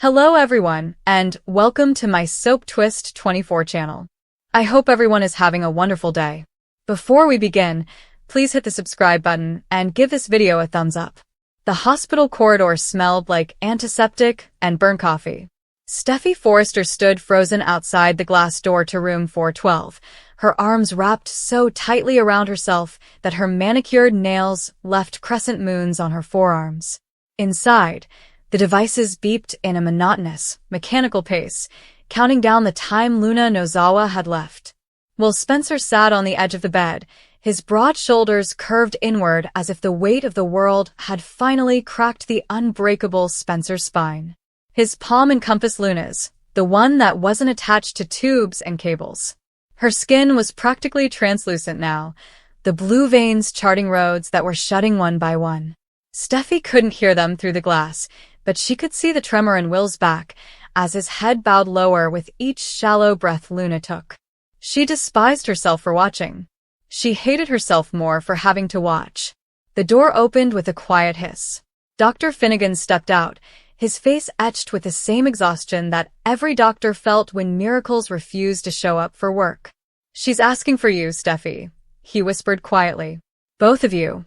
Hello everyone, and welcome to my Soap Twist 24 channel. I hope everyone is having a wonderful day. Before we begin, please hit the subscribe button and give this video a thumbs up. The hospital corridor smelled like antiseptic and burnt coffee. Steffy Forrester stood frozen outside the glass door to room 412, her arms wrapped so tightly around herself that her manicured nails left crescent moons on her forearms. Inside, the devices beeped in a monotonous, mechanical pace, counting down the time Luna Nozawa had left. Will Spencer sat on the edge of the bed, his broad shoulders curved inward as if the weight of the world had finally cracked the unbreakable Spencer spine. His palm encompassed Luna's, the one that wasn't attached to tubes and cables. Her skin was practically translucent now, the blue veins charting roads that were shutting one by one. Steffy couldn't hear them through the glass, but she could see the tremor in Will's back as his head bowed lower with each shallow breath Luna took. She despised herself for watching. She hated herself more for having to watch. The door opened with a quiet hiss. Dr. Finnegan stepped out, his face etched with the same exhaustion that every doctor felt when miracles refused to show up for work. "She's asking for you, Steffy," he whispered quietly. "Both of you."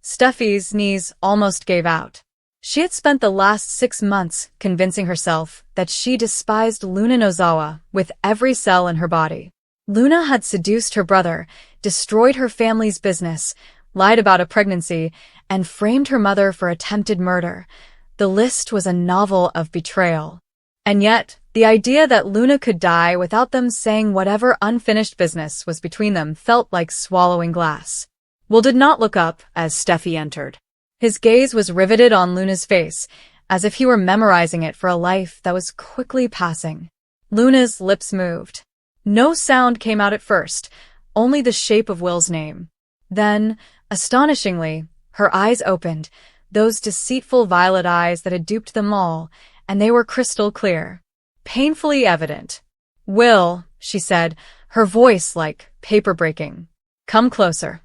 Steffy's knees almost gave out. She had spent the last 6 months convincing herself that she despised Luna Nozawa with every cell in her body. Luna had seduced her brother, destroyed her family's business, lied about a pregnancy, and framed her mother for attempted murder. The list was a novel of betrayal. And yet, the idea that Luna could die without them saying whatever unfinished business was between them felt like swallowing glass. Will did not look up as Steffy entered. His gaze was riveted on Luna's face, as if he were memorizing it for a life that was quickly passing. Luna's lips moved. No sound came out at first, only the shape of Will's name. Then, astonishingly, her eyes opened, those deceitful violet eyes that had duped them all, and they were crystal clear. Painfully evident. "Will," she said, her voice like paper breaking. "Come closer."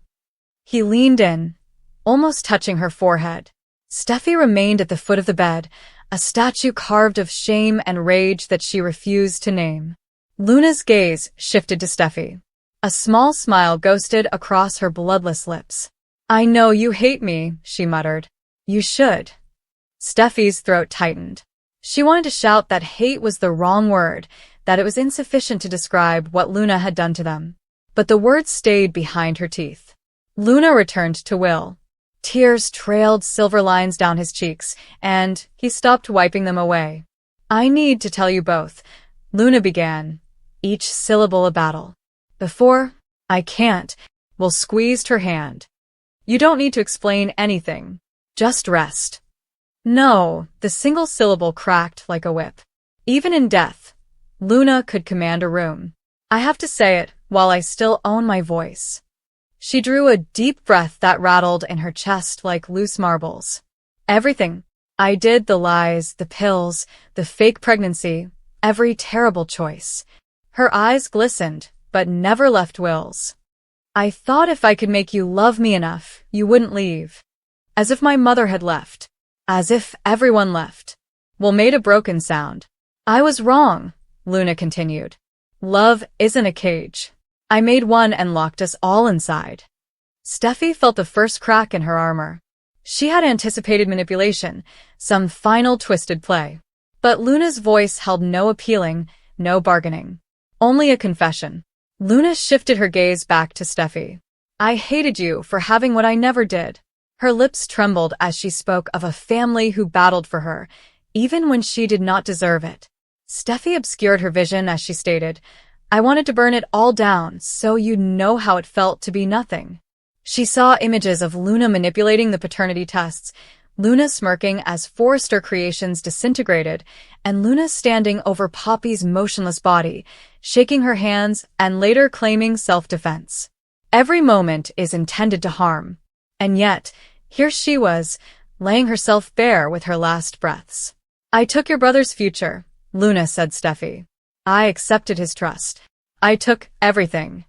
He leaned in, almost touching her forehead. Steffy remained at the foot of the bed, a statue carved of shame and rage that she refused to name. Luna's gaze shifted to Steffy. A small smile ghosted across her bloodless lips. "I know you hate me," she muttered. "You should." Steffy's throat tightened. She wanted to shout that hate was the wrong word, that it was insufficient to describe what Luna had done to them. But the words stayed behind her teeth. Luna returned to Will. Tears trailed silver lines down his cheeks, and he stopped wiping them away. "I need to tell you both," Luna began, each syllable a battle. "Before, I can't." Will squeezed her hand. "You don't need to explain anything. Just rest." "No," the single syllable cracked like a whip. Even in death, Luna could command a room. "I have to say it while I still own my voice." She drew a deep breath that rattled in her chest like loose marbles. "Everything. I did, the lies, the pills, the fake pregnancy, every terrible choice." Her eyes glistened, but never left Will's. "I thought if I could make you love me enough, you wouldn't leave." As if my mother had left. As if everyone left. Will made a broken sound. "I was wrong," Luna continued. "Love isn't a cage. I made one and locked us all inside." Steffy felt the first crack in her armor. She had anticipated manipulation, some final twisted play. But Luna's voice held no appealing, no bargaining. Only a confession. Luna shifted her gaze back to Steffy. "I hated you for having what I never did." Her lips trembled as she spoke of a family who battled for her, even when she did not deserve it. Steffy obscured her vision as she stated, "I wanted to burn it all down so you'd know how it felt to be nothing." She saw images of Luna manipulating the paternity tests, Luna smirking as Forrester creations disintegrated, and Luna standing over Poppy's motionless body, shaking her hands and later claiming self-defense. Every moment is intended to harm. And yet, here she was, laying herself bare with her last breaths. "I took your brother's future," Luna said Steffy. "I accepted his trust. I took everything."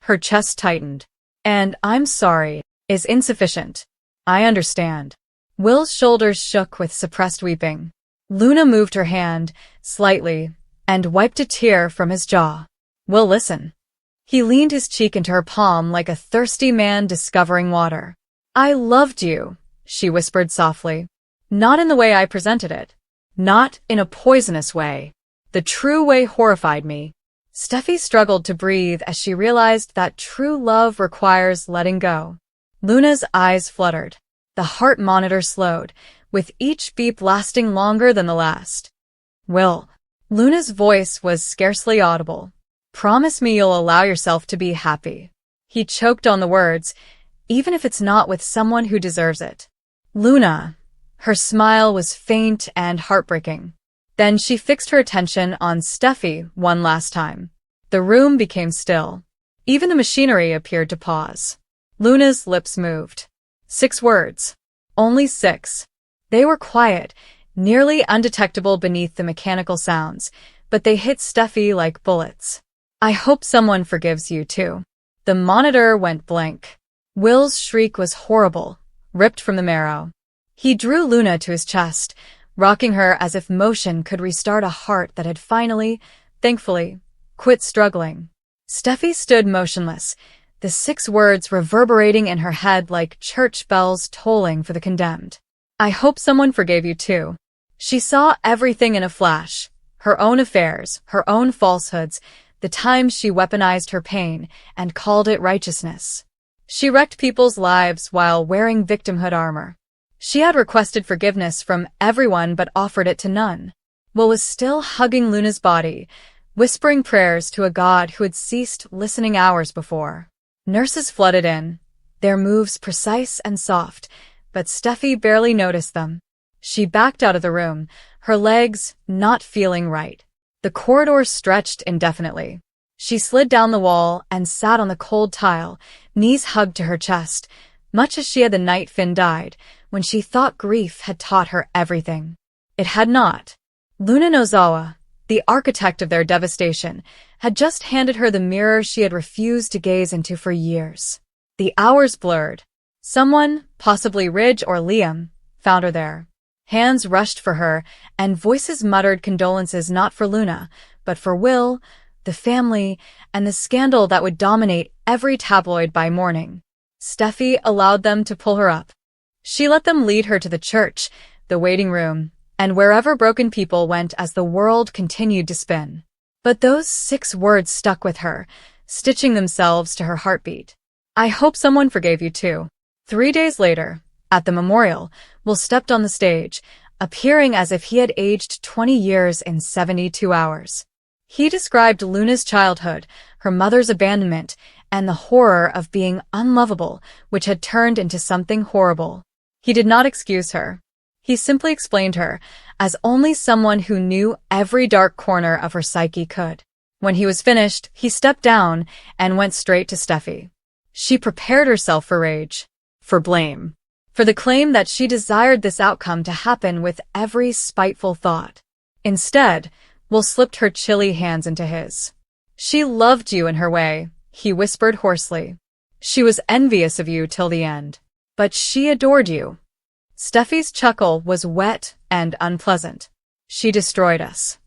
Her chest tightened. "And I'm sorry is insufficient. I understand." Will's shoulders shook with suppressed weeping. Luna moved her hand, slightly, and wiped a tear from his jaw. Will, listen. He leaned his cheek into her palm like a thirsty man discovering water. I loved you, she whispered softly. Not in the way I presented it. Not in a poisonous way. The true way horrified me. Steffi struggled to breathe as she realized that true love requires letting go. Luna's eyes fluttered. The heart monitor slowed, with each beep lasting longer than the last. Will. Luna's voice was scarcely audible. Promise me you'll allow yourself to be happy. He choked on the words, even if it's not with someone who deserves it. Luna. Her smile was faint and heartbreaking. Then she fixed her attention on Steffi one last time. The room became still. Even the machinery appeared to pause. Luna's lips moved. 6 words. Only 6. They were quiet, nearly undetectable beneath the mechanical sounds, but they hit Steffi like bullets. I hope someone forgives you too. The monitor went blank. Will's shriek was horrible, ripped from the marrow. He drew Luna to his chest, rocking her as if motion could restart a heart that had finally, thankfully, quit struggling. Steffi stood motionless, the 6 words reverberating in her head like church bells tolling for the condemned. I hope someone forgave you too. She saw everything in a flash. Her own affairs, her own falsehoods, the times she weaponized her pain and called it righteousness. She wrecked people's lives while wearing victimhood armor. She had requested forgiveness from everyone but offered it to none. Will was still hugging Luna's body, whispering prayers to a god who had ceased listening hours before. Nurses flooded in, their moves precise and soft, but Steffi barely noticed them. She backed out of the room, her legs not feeling right. The corridor stretched indefinitely. She slid down the wall and sat on the cold tile, knees hugged to her chest, much as she had the night Finn died, when she thought grief had taught her everything. It had not. Luna Nozawa, the architect of their devastation, had just handed her the mirror she had refused to gaze into for years. The hours blurred. Someone, possibly Ridge or Liam, found her there. Hands rushed for her, and voices muttered condolences not for Luna, but for Will, the family, and the scandal that would dominate every tabloid by morning. Steffi allowed them to pull her up. She let them lead her to the church, the waiting room, and wherever broken people went as the world continued to spin. But those 6 words stuck with her, stitching themselves to her heartbeat. I hope someone forgave you too. 3 days later, at the memorial, Will stepped on the stage, appearing as if he had aged 20 years in 72 hours. He described Luna's childhood, her mother's abandonment, and the horror of being unlovable, which had turned into something horrible. He did not excuse her. He simply explained her, as only someone who knew every dark corner of her psyche could. When he was finished, he stepped down and went straight to Steffi. She prepared herself for rage, for blame, for the claim that she desired this outcome to happen with every spiteful thought. Instead, Will slipped her chilly hands into his. She loved you in her way, he whispered hoarsely. She was envious of you till the end. But she adored you. Steffi's chuckle was wet and unpleasant. She destroyed us.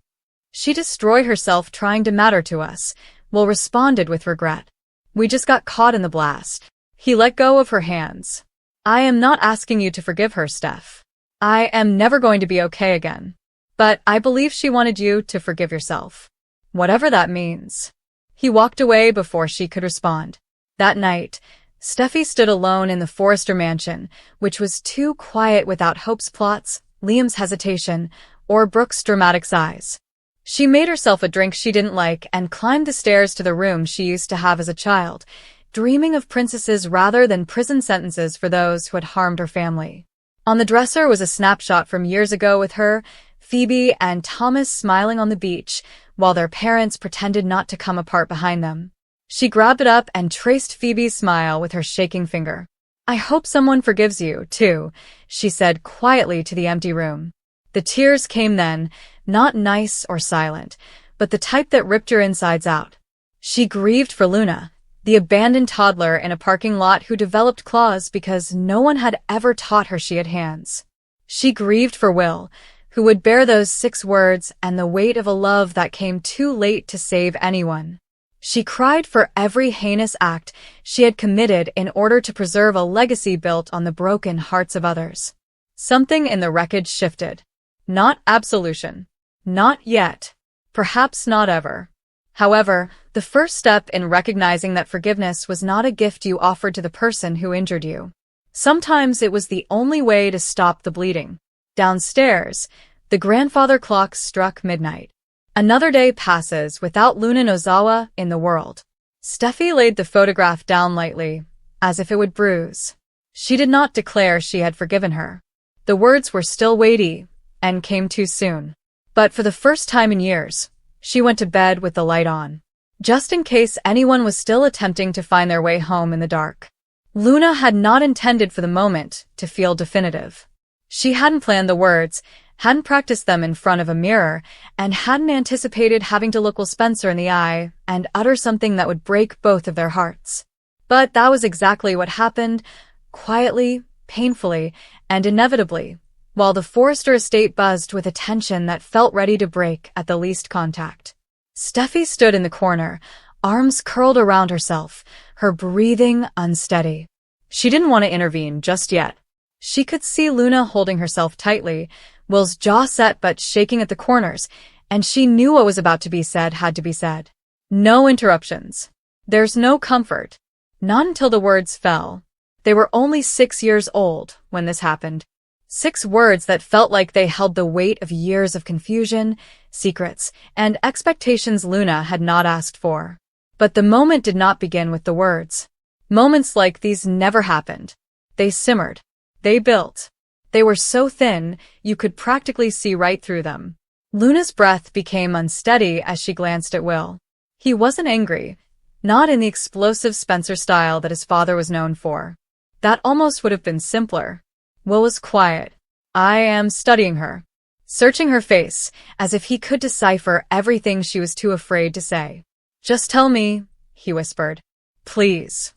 She destroyed herself trying to matter to us, Will responded with regret. We just got caught in the blast. He let go of her hands. I am not asking you to forgive her, Steph. I am never going to be okay again. But I believe she wanted you to forgive yourself. Whatever that means. He walked away before she could respond. That night, Steffi stood alone in the Forrester mansion, which was too quiet without Hope's plots, Liam's hesitation, or Brooke's dramatic sighs. She made herself a drink she didn't like and climbed the stairs to the room she used to have as a child, dreaming of princesses rather than prison sentences for those who had harmed her family. On the dresser was a snapshot from years ago with her, Phoebe, and Thomas smiling on the beach, while their parents pretended not to come apart behind them. She grabbed it up and traced Phoebe's smile with her shaking finger. I hope someone forgives you, too, she said quietly to the empty room. The tears came then, not nice or silent, but the type that ripped your insides out. She grieved for Luna, the abandoned toddler in a parking lot who developed claws because no one had ever taught her she had hands. She grieved for Will, Who would bear those 6 words and the weight of a love that came too late to save anyone? She cried for every heinous act she had committed in order to preserve a legacy built on the broken hearts of others. Something in the wreckage shifted. Not absolution. Not yet. Perhaps not ever. However, the first step in recognizing that forgiveness was not a gift you offered to the person who injured you. Sometimes it was the only way to stop the bleeding. Downstairs, the grandfather clock struck midnight. Another day passes without Luna Nozawa in the world. Steffi laid the photograph down lightly, as if it would bruise. She did not declare she had forgiven her. The words were still weighty, and came too soon. But for the first time in years, she went to bed with the light on, just in case anyone was still attempting to find their way home in the dark. Luna had not intended for the moment to feel definitive. She hadn't planned the words, hadn't practiced them in front of a mirror, and hadn't anticipated having to look Will Spencer in the eye and utter something that would break both of their hearts. But that was exactly what happened, quietly, painfully, and inevitably, while the Forrester estate buzzed with a tension that felt ready to break at the least contact. Steffi stood in the corner, arms curled around herself, her breathing unsteady. She didn't want to intervene just yet. She could see Luna holding herself tightly, Will's jaw set but shaking at the corners, and she knew what was about to be said had to be said. No interruptions. There's no comfort. Not until the words fell. They were only 6 years old when this happened. 6 words that felt like they held the weight of years of confusion, secrets, and expectations Luna had not asked for. But the moment did not begin with the words. Moments like these never happened. They simmered. They built. They were so thin, you could practically see right through them. Luna's breath became unsteady as she glanced at Will. He wasn't angry, not in the explosive Spencer style that his father was known for. That almost would have been simpler. Will was quiet. I am studying her. Searching her face, as if he could decipher everything she was too afraid to say. Just tell me, he whispered. Please.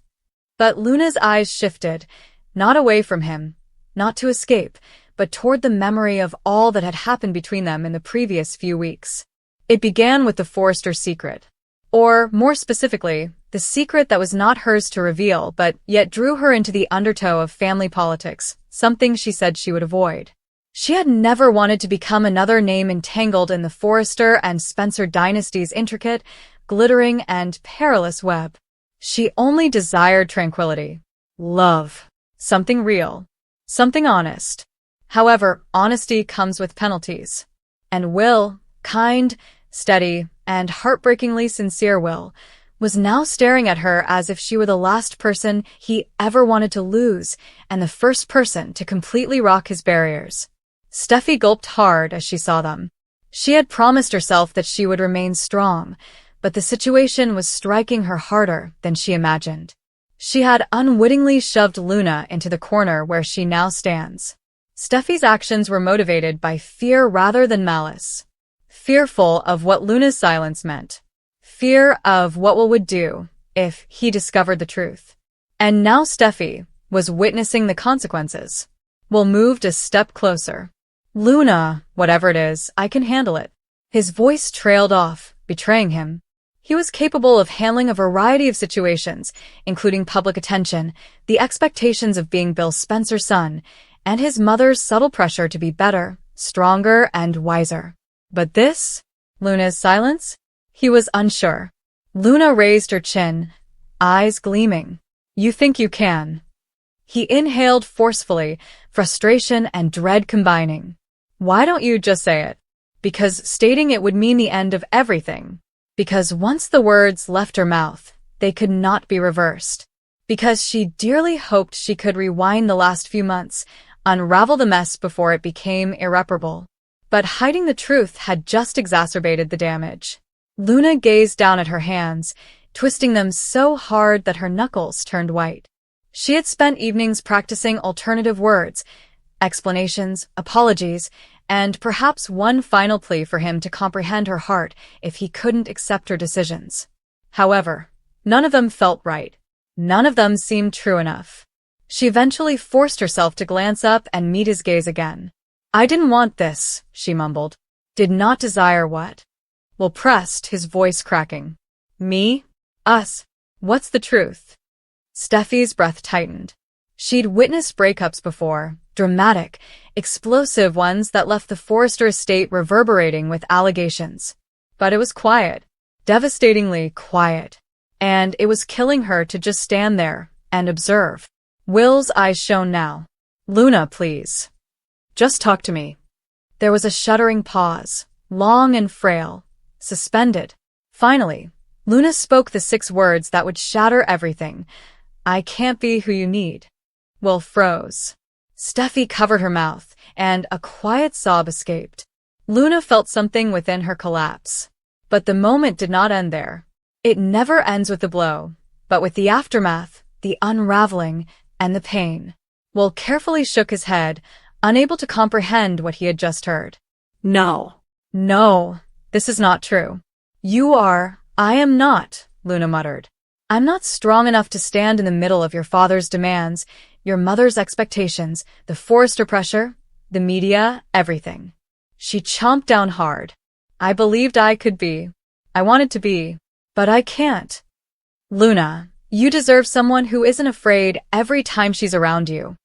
But Luna's eyes shifted, not away from him, not to escape, but toward the memory of all that had happened between them in the previous few weeks. It began with the Forrester secret. Or, more specifically, the secret that was not hers to reveal but yet drew her into the undertow of family politics, something she said she would avoid. She had never wanted to become another name entangled in the Forrester and Spencer dynasties' intricate, glittering, and perilous web. She only desired tranquility. Love. Something real. Something honest. However, honesty comes with penalties. And Will, kind, steady, and heartbreakingly sincere Will, was now staring at her as if she were the last person he ever wanted to lose and the first person to completely rock his barriers. Steffi gulped hard as she saw them. She had promised herself that she would remain strong, but the situation was striking her harder than she imagined. She had unwittingly shoved Luna into the corner where she now stands. Steffi's actions were motivated by fear rather than malice. Fearful of what Luna's silence meant. Fear of what Will would do if he discovered the truth. And now Steffi was witnessing the consequences. Will moved a step closer. Luna, whatever it is, I can handle it. His voice trailed off, betraying him. He was capable of handling a variety of situations, including public attention, the expectations of being Bill Spencer's son, and his mother's subtle pressure to be better, stronger, and wiser. But this? Luna's silence? He was unsure. Luna raised her chin, eyes gleaming. You think you can. He inhaled forcefully, frustration and dread combining. Why don't you just say it? Because stating it would mean the end of everything. Because once the words left her mouth, they could not be reversed. Because she dearly hoped she could rewind the last few months, unravel the mess before it became irreparable. But hiding the truth had just exacerbated the damage. Luna gazed down at her hands, twisting them so hard that her knuckles turned white. She had spent evenings practicing alternative words, explanations, apologies, and perhaps one final plea for him to comprehend her heart if he couldn't accept her decisions. However, none of them felt right. None of them seemed true enough. She eventually forced herself to glance up and meet his gaze again. I didn't want this, she mumbled. Did not desire what? Will pressed, his voice cracking. Me? Us? What's the truth? Steffi's breath tightened. She'd witnessed breakups before, dramatic, explosive ones that left the Forrester estate reverberating with allegations. But it was quiet, devastatingly quiet, and it was killing her to just stand there and observe. Will's eyes shone now. Luna, please. Just talk to me. There was a shuddering pause, long and frail, suspended. Finally, Luna spoke the 6 words that would shatter everything. I can't be who you need. Will froze. Steffi covered her mouth, and a quiet sob escaped. Luna felt something within her collapse. But the moment did not end there. It never ends with the blow, but with the aftermath, the unraveling, and the pain. Will carefully shook his head, unable to comprehend what he had just heard. No. No, this is not true. You are, I am not, Luna muttered. I'm not strong enough to stand in the middle of your father's demands, your mother's expectations, the Forrester pressure, the media, everything. She chomped down hard. I believed I could be. I wanted to be. But I can't. Luna, you deserve someone who isn't afraid every time she's around you.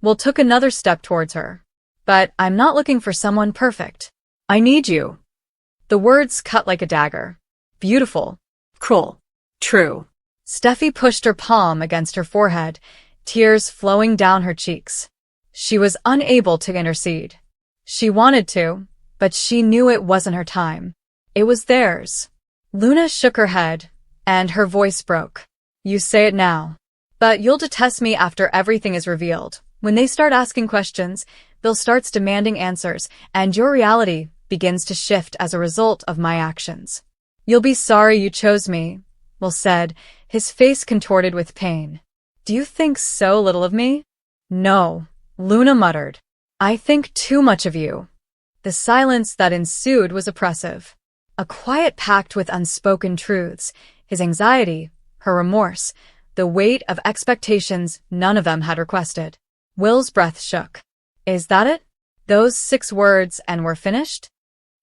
Will took another step towards her. But I'm not looking for someone perfect. I need you. The words cut like a dagger. Beautiful. Cruel. True. Steffi pushed her palm against her forehead, tears flowing down her cheeks. She was unable to intercede. She wanted to, but she knew it wasn't her time. It was theirs. Luna shook her head, and her voice broke. You say it now. But you'll detest me after everything is revealed. When they start asking questions, Bill starts demanding answers, and your reality begins to shift as a result of my actions. You'll be sorry you chose me, Will said, his face contorted with pain. Do you think so little of me? No, Luna muttered. I think too much of you. The silence that ensued was oppressive. A quiet pact with unspoken truths, his anxiety, her remorse, the weight of expectations none of them had requested. Will's breath shook. Is that it? Those 6 words and we're finished?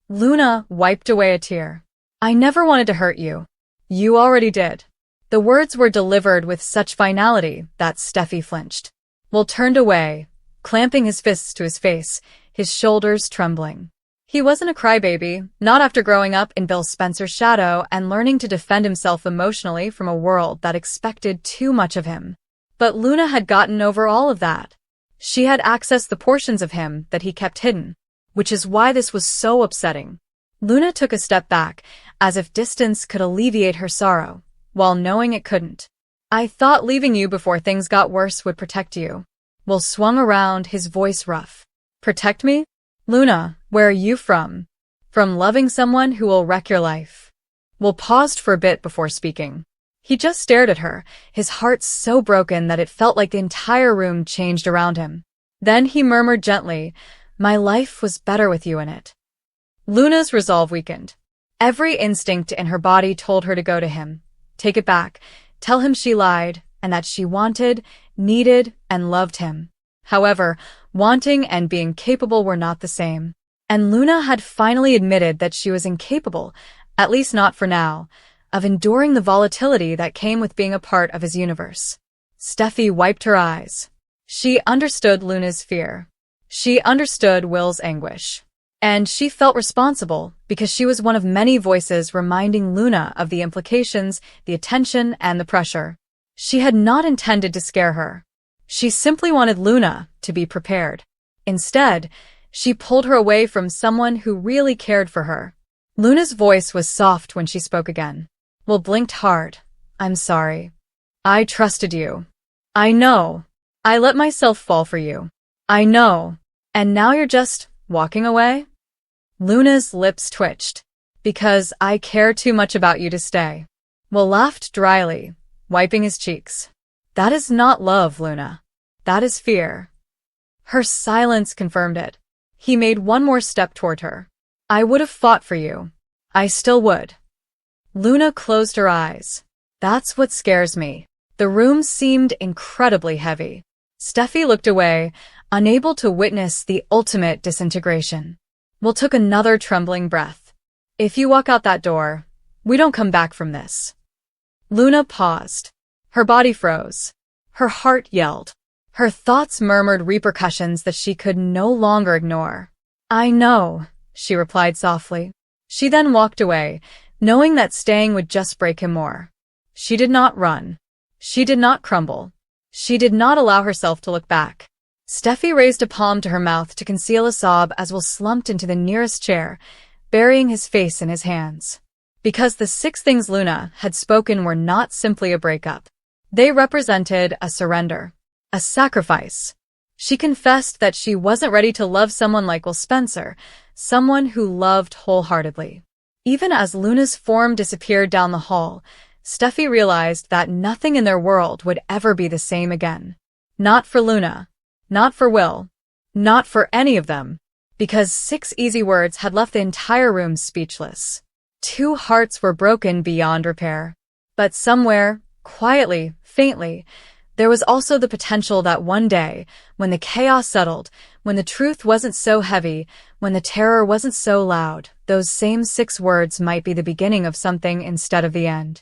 Luna wiped away a tear. I never wanted to hurt you. You already did. The words were delivered with such finality that Steffi flinched. Will turned away, clamping his fists to his face, his shoulders trembling. He wasn't a crybaby, not after growing up in Bill Spencer's shadow and learning to defend himself emotionally from a world that expected too much of him. But Luna had gotten over all of that. She had accessed the portions of him that he kept hidden, which is why this was so upsetting. Luna took a step back, as if distance could alleviate her sorrow, while knowing it couldn't. I thought leaving you before things got worse would protect you. Will swung around, his voice rough. Protect me? Luna, where are you from? From loving someone who will wreck your life. Will paused for a bit before speaking. He just stared at her, his heart so broken that it felt like the entire room changed around him. Then he murmured gently, My life was better with you in it. Luna's resolve weakened. Every instinct in her body told her to go to him, take it back, tell him she lied, and that she wanted, needed, and loved him. However, wanting and being capable were not the same. And Luna had finally admitted that she was incapable, at least not for now, of enduring the volatility that came with being a part of his universe. Steffi wiped her eyes. She understood Luna's fear. She understood Will's anguish. And she felt responsible because she was one of many voices reminding Luna of the implications, the attention, and the pressure. She had not intended to scare her. She simply wanted Luna to be prepared. Instead, she pulled her away from someone who really cared for her. Luna's voice was soft when she spoke again. Will blinked hard. I'm sorry. I trusted you. I know. I let myself fall for you. I know. And now you're just walking away? Luna's lips twitched. Because I care too much about you to stay. Will laughed dryly, wiping his cheeks. That is not love, Luna. That is fear. Her silence confirmed it. He made one more step toward her. I would have fought for you. I still would. Luna closed her eyes. That's what scares me. The room seemed incredibly heavy. Steffi looked away, unable to witness the ultimate disintegration. Will took another trembling breath. If you walk out that door, we don't come back from this. Luna paused. Her body froze. Her heart yelled. Her thoughts murmured repercussions that she could no longer ignore. I know, she replied softly. She then walked away, knowing that staying would just break him more. She did not run. She did not crumble. She did not allow herself to look back. Steffi raised a palm to her mouth to conceal a sob as Will slumped into the nearest chair, burying his face in his hands. Because the 6 things Luna had spoken were not simply a breakup. They represented a surrender, a sacrifice. She confessed that she wasn't ready to love someone like Will Spencer, someone who loved wholeheartedly. Even as Luna's form disappeared down the hall, Steffi realized that nothing in their world would ever be the same again. Not for Luna, not for Will, not for any of them, because 6 easy words had left the entire room speechless. 2 hearts were broken beyond repair. But somewhere, quietly, faintly, there was also the potential that one day, when the chaos settled, when the truth wasn't so heavy, when the terror wasn't so loud, those same 6 words might be the beginning of something instead of the end.